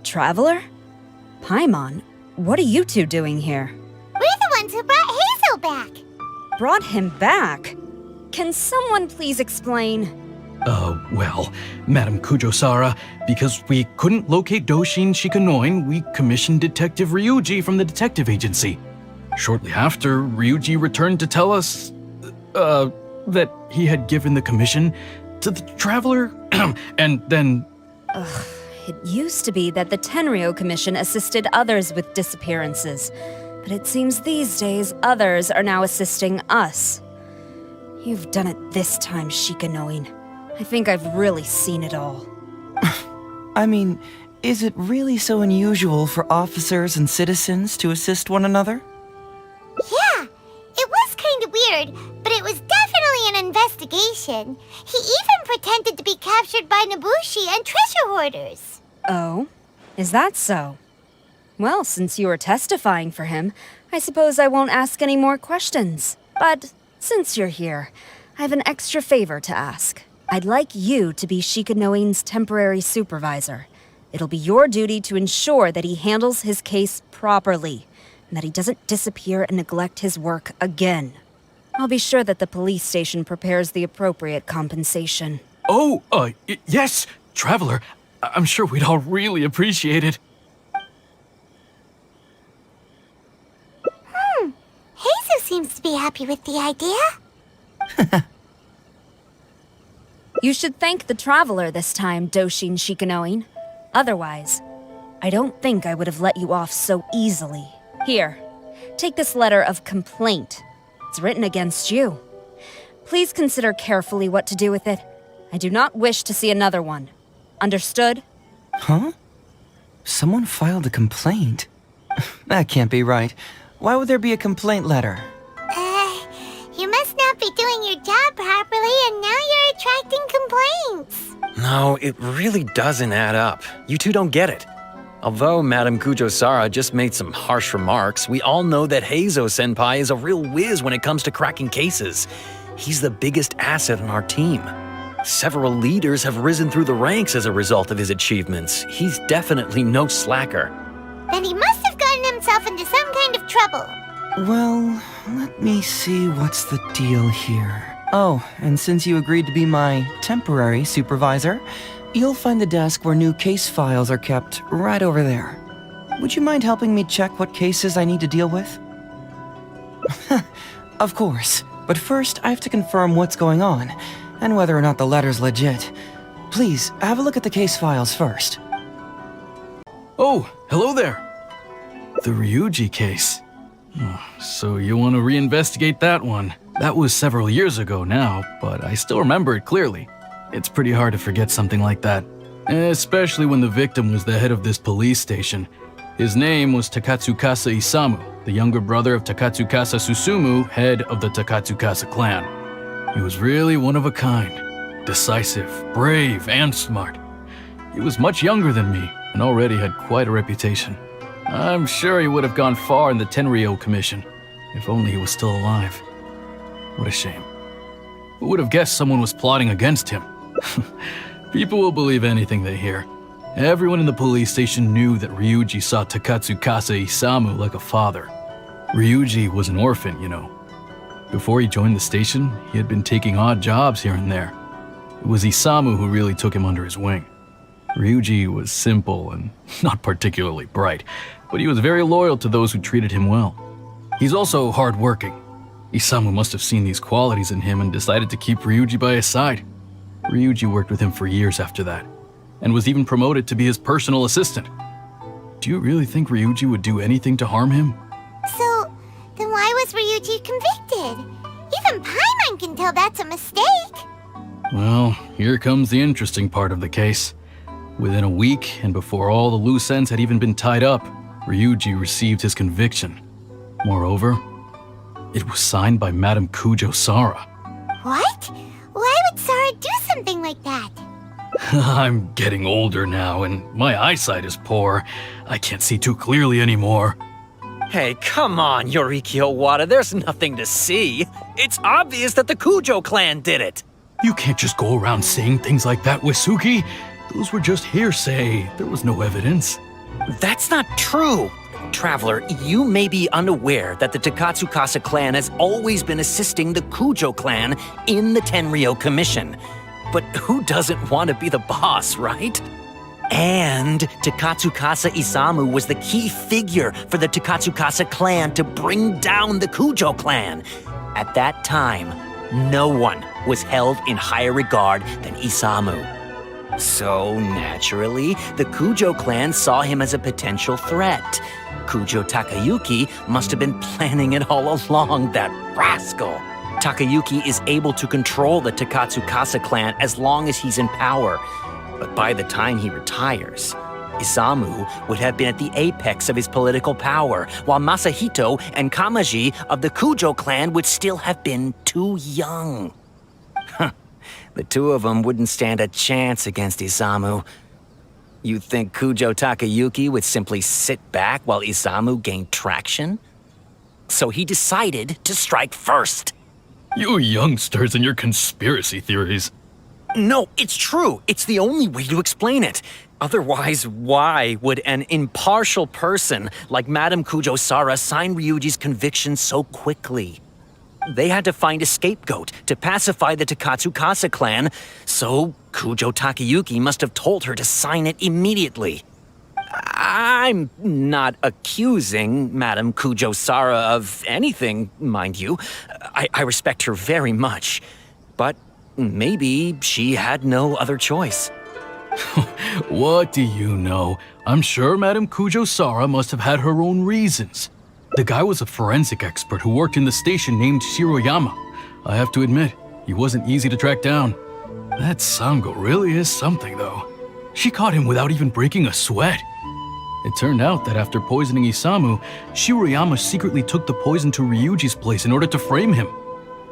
Traveler? Paimon, what are you two doing here? We're the ones who brought Hazel back. Brought him back? Can someone please explain? Well, Madam Kujo-Sara, because we couldn't locate Doshin Shikanoin, we commissioned Detective Ryuji from the detective agency. Shortly after, Ryuji returned to tell us, that he had given the commission to the Traveler, and then... It used to be that the Tenryo Commission assisted others with disappearances, but it seems these days others are now assisting us. You've done it this time, Shikanoin. I think I've really seen it all. I mean, is it really so unusual for officers and citizens to assist one another? Yeah, it was kind of weird, but it was definitely an investigation. He even pretended to be captured by Nobushi and treasure hoarders. Oh? Is that so? Well, since you are testifying for him, I suppose I won't ask any more questions. But since you're here, I have an extra favor to ask. I'd like you to be Shikanoin's temporary supervisor. It'll be your duty to ensure that he handles his case properly, and that he doesn't disappear and neglect his work again. I'll be sure that the police station prepares the appropriate compensation. Oh, yes, Traveler. I'm sure we'd all really appreciate it. Hazel seems to be happy with the idea. You should thank the Traveler this time, Doshin Shikanoin. Otherwise, I don't think I would have let you off so easily. Here, take this letter of complaint. It's written against you. Please consider carefully what to do with it. I do not wish to see another one. Understood? Huh? Someone filed a complaint? That can't be right. Why would there be a complaint letter? You must not be doing your job properly, and now you're attracting complaints. No, it really doesn't add up. You two don't get it. Although Madam Kujo-Sara just made some harsh remarks, we all know that Heizo-senpai is a real whiz when it comes to cracking cases. He's the biggest asset on our team. Several leaders have risen through the ranks as a result of his achievements. He's definitely no slacker. Then he must have gotten himself into some kind of trouble. Well, let me see what's the deal here. Oh, and since you agreed to be my temporary supervisor, you'll find the desk where new case files are kept right over there. Would you mind helping me check what cases I need to deal with? Of course, but first I have to confirm what's going on, and whether or not the letter's legit. Please, have a look at the case files first. Oh, hello there. The Ryuji case. So you want to reinvestigate that one? That was several years ago now, but I still remember it clearly. It's pretty hard to forget something like that, especially when the victim was the head of this police station. His name was Takatsukasa Isamu, the younger brother of Takatsukasa Susumu, head of the Takatsukasa clan. He was really one of a kind, decisive, brave, and smart. He was much younger than me and already had quite a reputation. I'm sure he would have gone far in the Tenryo Commission, if only he was still alive. What a shame. Who would have guessed someone was plotting against him? People will believe anything they hear. Everyone in the police station knew that Ryuji saw Takatsukasa Isamu like a father. Ryuji was an orphan, you know. Before he joined the station, he had been taking odd jobs here and there. It was Isamu who really took him under his wing. Ryuji was simple and not particularly bright, but he was very loyal to those who treated him well. He's also hardworking. Isamu must have seen these qualities in him and decided to keep Ryuji by his side. Ryuji worked with him for years after that, and was even promoted to be his personal assistant. Do you really think Ryuji would do anything to harm him? So, then why was Ryuji convicted? Even Paimon can tell that's a mistake. Well, here comes the interesting part of the case. Within a week, and before all the loose ends had even been tied up, Ryuji received his conviction. Moreover, it was signed by Madam Kujo-Sara. What? Why would Sara do something like that? I'm getting older now, and my eyesight is poor. I can't see too clearly anymore. Hey, come on, Yoriki Owada, there's nothing to see. It's obvious that the Kujo clan did it. You can't just go around saying things like that, Wisuki. Those were just hearsay. There was no evidence. That's not true! Traveler, you may be unaware that the Takatsukasa clan has always been assisting the Kujo clan in the Tenryou Commission. But who doesn't want to be the boss, right? And Takatsukasa Isamu was the key figure for the Takatsukasa clan to bring down the Kujo clan. At that time, no one was held in higher regard than Isamu. So, naturally, the Kujo clan saw him as a potential threat. Kujo Takayuki must have been planning it all along, that rascal. Takayuki is able to control the Takatsukasa clan as long as he's in power. But by the time he retires, Isamu would have been at the apex of his political power, while Masahito and Kamaji of the Kujo clan would still have been too young. The two of them wouldn't stand a chance against Isamu. You think Kujo Takayuki would simply sit back while Isamu gained traction? So he decided to strike first. You youngsters and your conspiracy theories. No, it's true. It's the only way to explain it. Otherwise, why would an impartial person like Madame Kujo-Sara sign Ryuji's conviction so quickly? They had to find a scapegoat to pacify the Takatsukasa clan, so Kujo Takayuki must have told her to sign it immediately. I'm not accusing Madame Kujo-Sara of anything, mind you. I respect her very much. But maybe she had no other choice. What do you know? I'm sure Madame Kujo-Sara must have had her own reasons. The guy was a forensic expert who worked in the station named Shiroyama. I have to admit, he wasn't easy to track down. That Sango really is something, though. She caught him without even breaking a sweat. It turned out that after poisoning Isamu, Shiroyama secretly took the poison to Ryuji's place in order to frame him.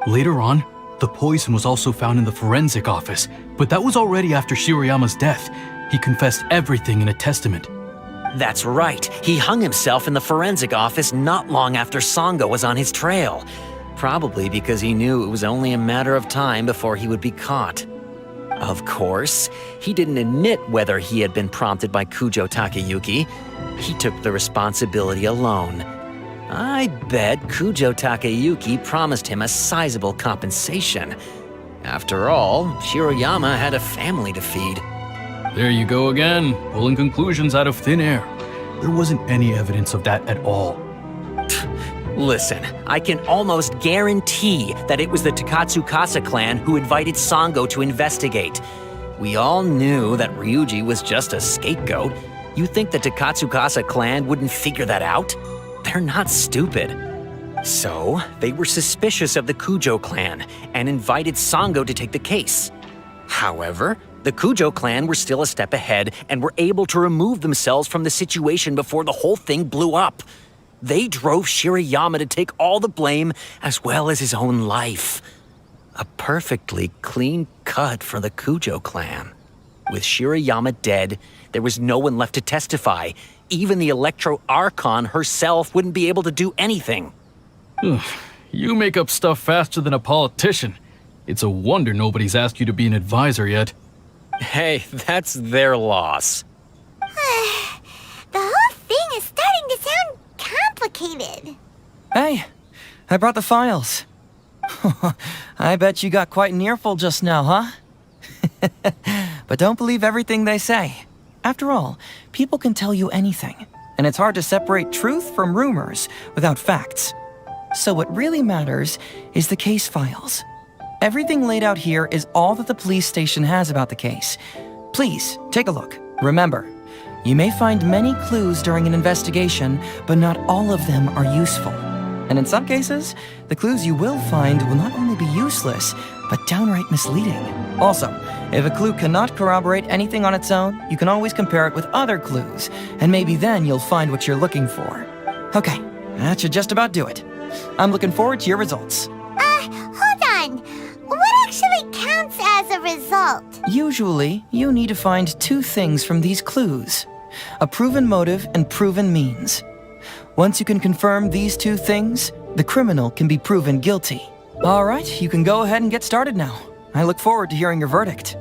Later on, the poison was also found in the forensic office, but that was already after Shiroyama's death. He confessed everything in a testament. That's right. He hung himself in the forensic office not long after Sango was on his trail. Probably because he knew it was only a matter of time before he would be caught. Of course, he didn't admit whether he had been prompted by Kujo Takayuki. He took the responsibility alone. I bet Kujo Takayuki promised him a sizable compensation. After all, Shiroyama had a family to feed. There you go again, pulling conclusions out of thin air. There wasn't any evidence of that at all. Listen, I can almost guarantee that it was the Takatsukasa clan who invited Sango to investigate. We all knew that Ryuji was just a scapegoat. You think the Takatsukasa clan wouldn't figure that out? They're not stupid. So, they were suspicious of the Kujo clan and invited Sango to take the case. However, the Kujo clan were still a step ahead and were able to remove themselves from the situation before the whole thing blew up. They drove Shiroyama to take all the blame as well as his own life. A perfectly clean cut for the Kujo clan. With Shiroyama dead, there was no one left to testify. Even the Electro Archon herself wouldn't be able to do anything. You make up stuff faster than a politician. It's a wonder nobody's asked you to be an advisor yet. Hey, that's their loss. The whole thing is starting to sound complicated. Hey, I brought the files. I bet you got quite an earful just now, huh? But don't believe everything they say. After all, people can tell you anything, and it's hard to separate truth from rumors without facts. So what really matters is the case files. Everything laid out here is all that the police station has about the case. Please, take a look. Remember, you may find many clues during an investigation, but not all of them are useful. And in some cases, the clues you will find will not only be useless, but downright misleading. Also, if a clue cannot corroborate anything on its own, you can always compare it with other clues, and maybe then you'll find what you're looking for. Okay, that should just about do it. I'm looking forward to your results. Hold on. What actually counts as a result? Usually, you need to find two things from these clues: a proven motive and proven means. Once you can confirm these two things, the criminal can be proven guilty. All right, you can go ahead and get started now. I look forward to hearing your verdict.